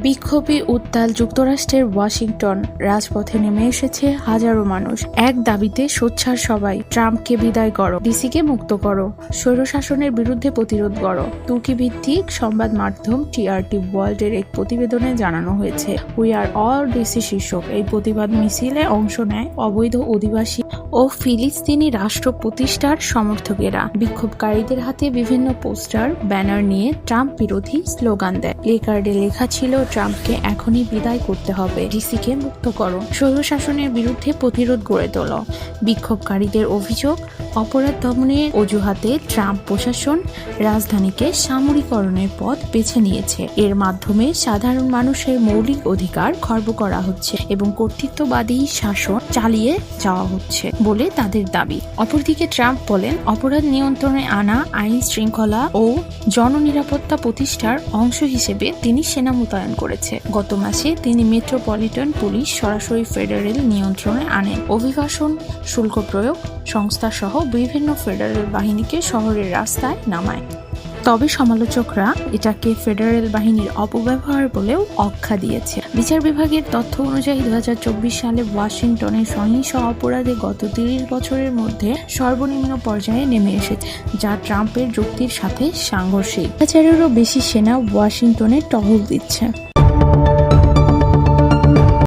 বিক্ষোভে উত্তাল যুক্তরাষ্ট্রের ওয়াশিংটন। রাজপথে নেমে এসেছে হাজারো মানুষ। এক দাবিতে সোচ্চার সবাই, ট্রাম্পকে বিদায় করো, ডিসিকে মুক্ত করো, স্বৈরশাসনের বিরুদ্ধে প্রতিরোধ করো। তুর্কি ভিত্তিক সংবাদ মাধ্যম টিআরটি ওয়ার্ল্ডের এক প্রতিবেদনে জানানো হয়েছে, উই আর অল ডিসি শীর্ষক এই প্রতিবাদ মিছিলে অংশ নেয় অবৈধ অধিবাসী ও ফিলিস্তিনি রাষ্ট্র প্রতিষ্ঠার সমর্থকেরা। বিক্ষোভকারীদের হাতে বিভিন্ন পোস্টার, ব্যানার নিয়ে ট্রাম্প বিরোধী স্লোগান দেয়। প্লেকার্ডে লেখা ছিল, ট্রাম্পকে এখনই বিদায় করতে হবে, ডিসিকে মুক্ত করো, স্বৈরশাসনের বিরুদ্ধে প্রতিরোধ গড়ে তোলো। বিক্ষোভকারীদের অভিযোগ, অপরাধ দমনের অজুহাতে ট্রাম্প প্রশাসন রাজধানীকে সামরিকরণের পথ বেছে নিয়েছে। এর মাধ্যমে সাধারণ মানুষের মৌলিক অধিকার খর্ব করা হচ্ছে এবং কর্তৃত্ববাদী শাসন চালিয়ে যাওয়া হচ্ছে বলে তাদের দাবি। অপরদিকে ট্রাম্প বলেন, অপরাধ নিয়ন্ত্রণে আনা, আইন শৃঙ্খলা ও জননিরাপত্তা প্রতিষ্ঠার অংশ হিসেবে তিনি সেনা মোতায়েন করেছে। গত মাসে তিনি মেট্রোপলিটন পুলিশ সরাসরি ফেডারেল নিয়ন্ত্রণে আনেন। অভিবাসন শুল্ক প্রয়োগ সংস্থা সহ বিভিন্ন ফেডারেল বাহিনীকে শহরের রাস্তায় নামায়। তবে সমালোচকরা এটাকে ফেডারেল বাহিনীর অপব্যবহার বলেও আখ্যা দিয়েছে। বিচার বিভাগের তথ্য অনুযায়ী 2024 সালে ওয়াশিংটনের সহিংস অপরাধে গত 30 বছরের মধ্যে সর্বনিম্ন পর্যায়ে নেমে এসেছে, যা ট্রাম্পের যুক্তির সাথে সাংঘর্ষিক। 1000-এরও বেশি সেনা ওয়াশিংটনে টহল দিচ্ছে।